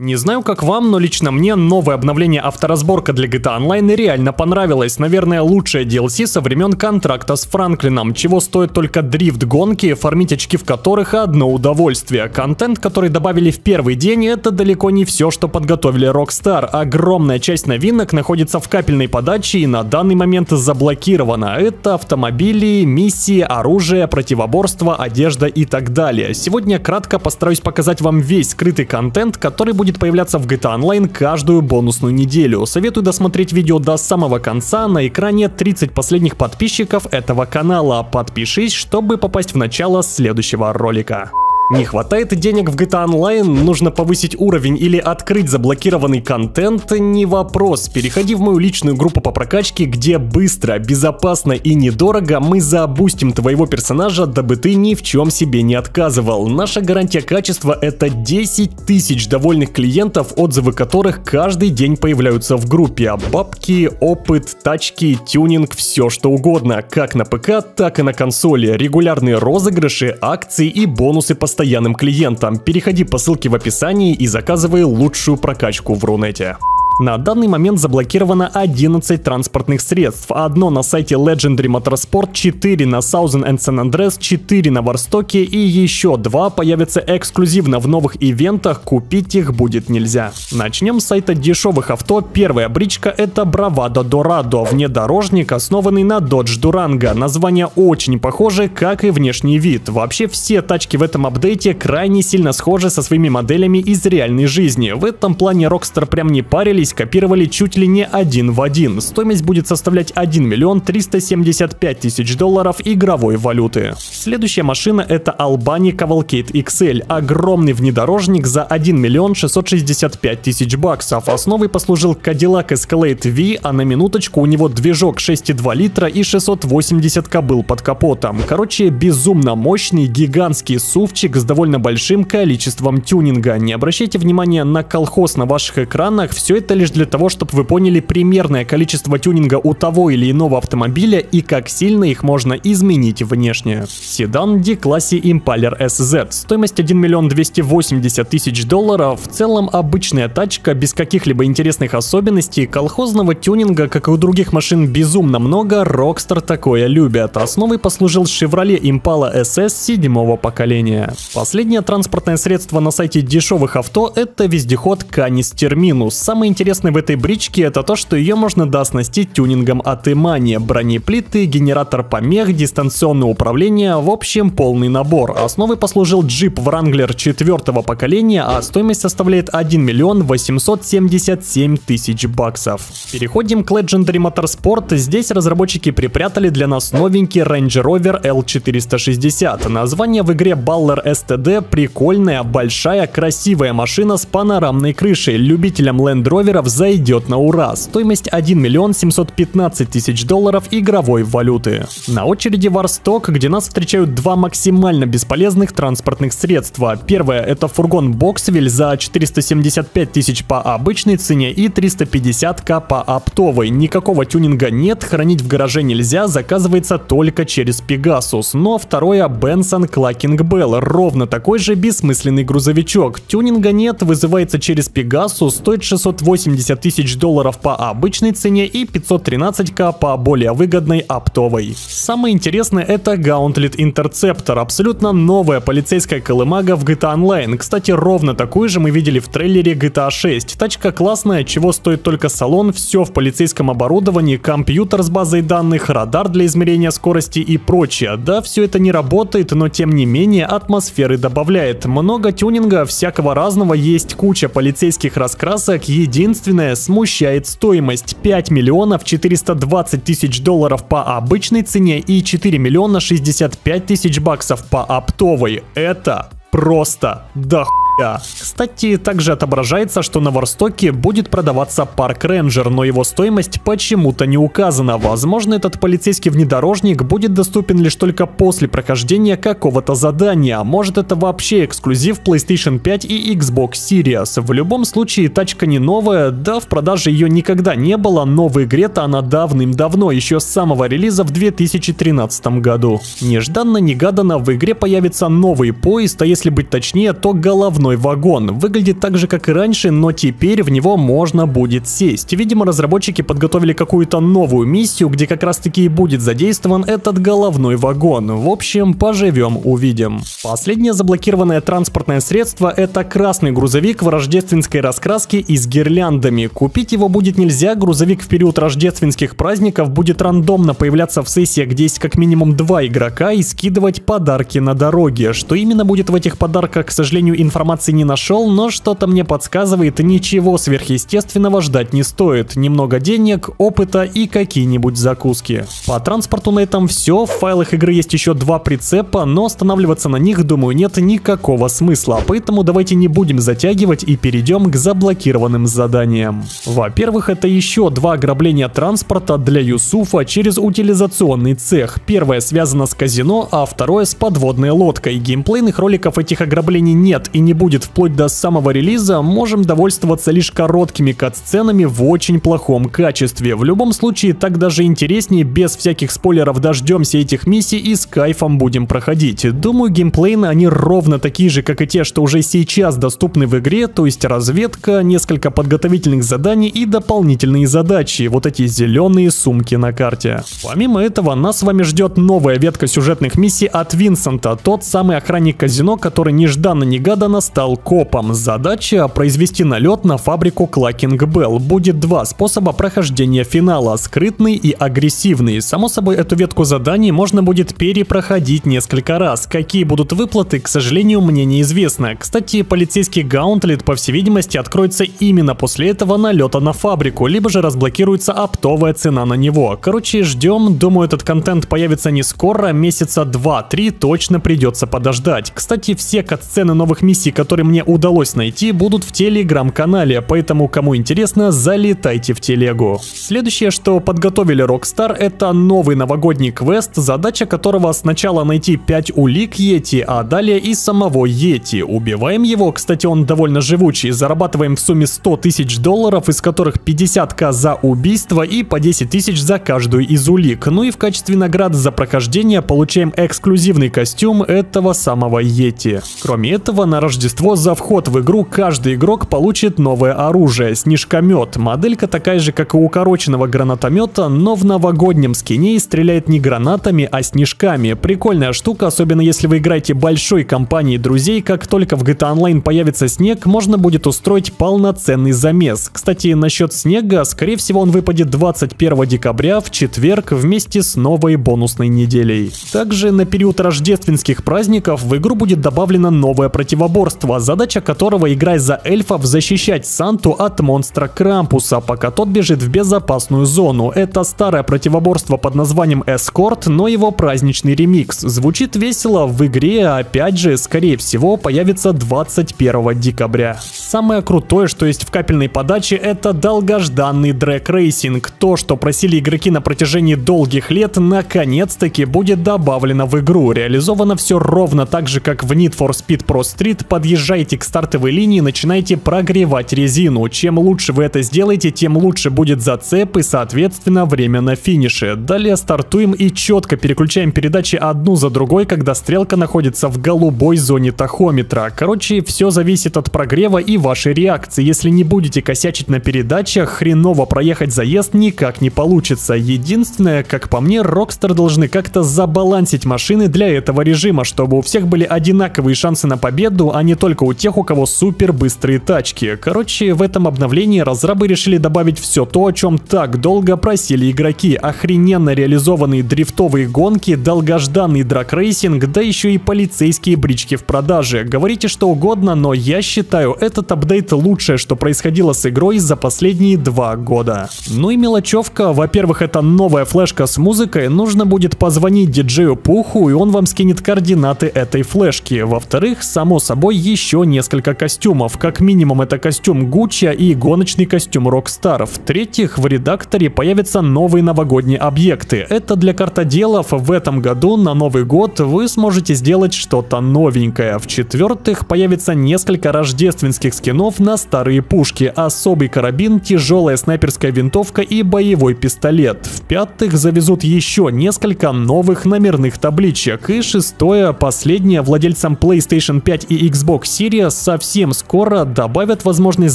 Не знаю, как вам, но лично мне новое обновление авторазборка для GTA Online реально понравилось. Наверное, лучшее DLC со времен контракта с Франклином, чего стоят только дрифт-гонки, фармить очки в которых одно удовольствие. Контент, который добавили в первый день, это далеко не все, что подготовили Rockstar. Огромная часть новинок находится в капельной подаче и на данный момент заблокирована. Это автомобили, миссии, оружие, противоборство, одежда и так далее. Сегодня кратко постараюсь показать вам весь скрытый контент, который будет появляться в GTA Online каждую бонусную неделю. Советую досмотреть видео до самого конца. На экране 30 последних подписчиков этого канала. Подпишись, чтобы попасть в начало следующего ролика. Не хватает денег в GTA Online, нужно повысить уровень или открыть заблокированный контент? Не вопрос. Переходи в мою личную группу по прокачке, где быстро, безопасно и недорого мы забустим твоего персонажа, дабы ты ни в чем себе не отказывал. Наша гарантия качества — это 10 тысяч довольных клиентов, отзывы которых каждый день появляются в группе. Бабки, опыт, тачки, тюнинг, все что угодно, как на ПК, так и на консоли. Регулярные розыгрыши, акции и бонусы постоянным клиентам. Переходи по ссылке в описании и заказывай лучшую прокачку в Рунете. На данный момент заблокировано 11 транспортных средств. Одно на сайте Legendary Motorsport, 4 на Southern and San Andreas, 4 на Варстоке и еще 2 появятся эксклюзивно в новых ивентах, купить их будет нельзя. Начнем с сайта дешевых авто. Первая бричка — это Bravado Dorado, внедорожник, основанный на Dodge Durango. Название очень похоже, как и внешний вид. Вообще все тачки в этом апдейте крайне сильно схожи со своими моделями из реальной жизни. В этом плане Rockstar прям не парились, копировали чуть ли не один в один. Стоимость будет составлять 1 миллион 375 тысяч долларов игровой валюты. Следующая машина — это Albany Cavalcade XL. Огромный внедорожник за 1 миллион 665 тысяч баксов. Основой послужил Cadillac Escalade V, а на минуточку у него движок 6,2 литра и 680 кобыл под капотом. Короче, безумно мощный, гигантский сувчик с довольно большим количеством тюнинга. Не обращайте внимания на колхоз на ваших экранах, все это лишь для того, чтобы вы поняли примерное количество тюнинга у того или иного автомобиля и как сильно их можно изменить внешне. Седан D-классе Impaler SZ. Стоимость 1 миллион 280 тысяч долларов. В целом обычная тачка, без каких-либо интересных особенностей. Колхозного тюнинга, как и у других машин, безумно много. Rockstar такое любят. Основой послужил Chevrolet Impala SS 7-го поколения. Последнее транспортное средство на сайте дешевых авто — это вездеход Canis Terminus. Самое интересное в этой бричке — это то, что ее можно дооснастить тюнингом от Imani, бронеплиты, генератор помех, дистанционное управление, в общем полный набор. Основой послужил Jeep Wrangler 4-го поколения, а стоимость составляет 1 миллион 877 тысяч баксов. Переходим к Legendary Motorsport. Здесь разработчики припрятали для нас новенький Range Rover L460. Название в игре Baller STD. Прикольная, большая, красивая машина с панорамной крышей. Любителям Land Rover'ов зайдет на ура. Стоимость 1 миллион 715 тысяч долларов игровой валюты. На очереди Варсток, где нас встречают два максимально бесполезных транспортных средства. Первое — это фургон Боксвиль за 475 тысяч по обычной цене и 350к по оптовой. Никакого тюнинга нет, хранить в гараже нельзя, заказывается только через Pegasus. Но второе — Benson Clucking Bell. Ровно такой же бессмысленный грузовичок. Тюнинга нет, вызывается через Pegasus, стоит 680 тысяч долларов по обычной цене и 513к по более выгодной оптовой. Самое интересное — это Gauntlet Interceptor, абсолютно новая полицейская колымага в GTA Online. Кстати, ровно такую же мы видели в трейлере GTA 6. Тачка классная, чего стоит только салон, все в полицейском оборудовании, компьютер с базой данных, радар для измерения скорости и прочее. Да, все это не работает, но тем не менее атмосферы добавляет. Много тюнинга, всякого разного, есть куча полицейских раскрасок. Единственное, смущает стоимость: 5 миллионов 420 тысяч долларов по обычной цене и 4 миллиона 65 тысяч баксов по оптовой. Это просто дохуя. Кстати, также отображается, что на Варстоке будет продаваться Park Ranger, но его стоимость почему-то не указана. Возможно, этот полицейский внедорожник будет доступен лишь только после прохождения какого-то задания. Может, это вообще эксклюзив PlayStation 5 и Xbox Series. В любом случае, тачка не новая, да в продаже ее никогда не было, но в игре-то она давным-давно, еще с самого релиза в 2013 году. Нежданно-негаданно в игре появится новый поезд, а если быть точнее, то головной головной вагон. Выглядит так же, как и раньше, но теперь в него можно будет сесть. Видимо, разработчики подготовили какую-то новую миссию, где как раз таки и будет задействован этот головной вагон. В общем, поживем, увидим. Последнее заблокированное транспортное средство — это красный грузовик в рождественской раскраске и с гирляндами. Купить его будет нельзя, грузовик в период рождественских праздников будет рандомно появляться в сессиях, где есть как минимум 2 игрока, и скидывать подарки на дороге. Что именно будет в этих подарках, к сожалению, информации не нашел, но что-то мне подсказывает, ничего сверхъестественного ждать не стоит. Немного денег, опыта и какие-нибудь закуски. По транспорту на этом все. В файлах игры есть еще 2 прицепа, но останавливаться на них, думаю, нет никакого смысла. Поэтому давайте не будем затягивать и перейдем к заблокированным заданиям. Во-первых, это еще 2 ограбления транспорта для Юсуфа через утилизационный цех. Первое связано с казино, а второе с подводной лодкой. Геймплейных роликов этих ограблений нет и не будет вплоть до самого релиза, можем довольствоваться лишь короткими кат-сценами в очень плохом качестве. В любом случае, так даже интереснее, без всяких спойлеров дождемся этих миссий и с кайфом будем проходить. Думаю, геймплейно они ровно такие же, как и те, что уже сейчас доступны в игре, то есть разведка, несколько подготовительных заданий и дополнительные задачи, вот эти зеленые сумки на карте. Помимо этого, нас с вами ждет новая ветка сюжетных миссий от Винсента, тот самый охранник казино, который нежданно-негаданно стал копом. Задача — произвести налет на фабрику Клакинг Белл. Будет 2 способа прохождения финала — скрытный и агрессивный. Само собой, эту ветку заданий можно будет перепроходить несколько раз. Какие будут выплаты, к сожалению, мне неизвестно. Кстати, полицейский гаунтлет, по всей видимости, откроется именно после этого налета на фабрику, либо же разблокируется оптовая цена на него. Короче, ждем. Думаю, этот контент появится не скоро, месяца 2-3 точно придется подождать. Кстати, все кат-сцены новых миссий, которые мне удалось найти, будут в телеграм-канале, поэтому, кому интересно, залетайте в телегу. Следующее, что подготовили Rockstar, это новый новогодний квест, задача которого сначала найти 5 улик Йети, а далее и самого Йети. Убиваем его, кстати, он довольно живучий, зарабатываем в сумме $100 тысяч, из которых 50к за убийство и по 10 тысяч за каждую из улик. Ну и в качестве награды за прохождение получаем эксклюзивный костюм этого самого Йети. Кроме этого, на Рождество за вход в игру каждый игрок получит новое оружие — снежкомет. Моделька такая же, как и у укороченного гранатомета, но в новогоднем скине стреляет не гранатами, а снежками. Прикольная штука, особенно если вы играете большой компанией друзей. Как только в GTA Online появится снег, можно будет устроить полноценный замес. Кстати, насчет снега, скорее всего, он выпадет 21 декабря в четверг вместе с новой бонусной неделей. Также на период рождественских праздников в игру будет добавлено новое противоборство, задача которого — играя за эльфов, защищать Санту от монстра Крампуса, пока тот бежит в безопасную зону. Это старое противоборство под названием Эскорт, но его праздничный ремикс. Звучит весело, в игре, опять же, скорее всего, появится 21 декабря. Самое крутое, что есть в капельной подаче, это долгожданный дрэг-рейсинг. То, что просили игроки на протяжении долгих лет, наконец-таки будет добавлено в игру. Реализовано все ровно так же, как в Need for Speed Pro Street. Подъезжаете к стартовой линии и начинаете прогревать резину. Чем лучше вы это сделаете, тем лучше будет зацеп и, соответственно, время на финише. Далее стартуем и четко переключаем передачи одну за другой, когда стрелка находится в голубой зоне тахометра. Короче, все зависит от прогрева и вашей реакции. Если не будете косячить на передачах, хреново проехать заезд никак не получится. Единственное, как по мне, Rockstar должны как-то забалансить машины для этого режима, чтобы у всех были одинаковые шансы на победу, а не только у тех, у кого супер быстрые тачки. Короче, в этом обновлении разрабы решили добавить все то, о чем так долго просили игроки. Охрененно реализованные дрифтовые гонки, долгожданный драг-рейсинг, да еще и полицейские брички в продаже. Говорите что угодно, но я считаю, этот апдейт лучшее, что происходило с игрой за последние 2 года. Ну и мелочевка. Во-первых, это новая флешка с музыкой. Нужно будет позвонить диджею Пуху, и он вам скинет координаты этой флешки. Во-вторых, само собой, еще несколько костюмов. Как минимум, это костюм Гуччи и гоночный костюм Rockstar. В-третьих, в редакторе появятся новые новогодние объекты. Это для картоделов. В этом году на Новый год вы сможете сделать что-то новенькое. В-четвертых, появится несколько рождественских скинов на старые пушки, особый карабин, тяжелая снайперская винтовка и боевой пистолет. В-пятых, завезут еще несколько новых номерных табличек. И шестое, последнее, владельцам PlayStation 5 и Xbox Xbox Series совсем скоро добавят возможность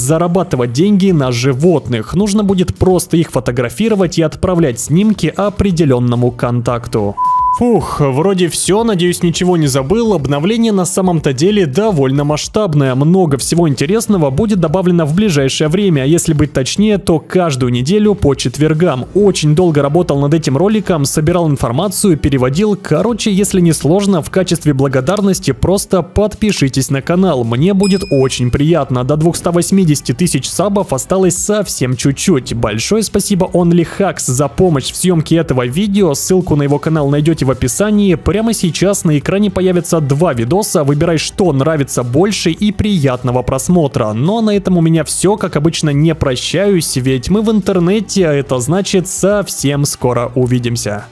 зарабатывать деньги на животных. Нужно будет просто их фотографировать и отправлять снимки определенному контакту. Фух, вроде все, надеюсь, ничего не забыл. Обновление на самом-то деле довольно масштабное. Много всего интересного будет добавлено в ближайшее время. А если быть точнее, то каждую неделю по четвергам. Очень долго работал над этим роликом, собирал информацию, переводил. Короче, если не сложно, в качестве благодарности просто подпишитесь на канал. Мне будет очень приятно. До 280 тысяч сабов осталось совсем чуть-чуть. Большое спасибо OnlyHacks за помощь в съемке этого видео. Ссылку на его канал найдете в описании. Прямо сейчас на экране появятся 2 видоса. Выбирай, что нравится больше, и приятного просмотра. Но на этом у меня все. Как обычно, не прощаюсь, ведь мы в интернете, а это значит, совсем скоро увидимся.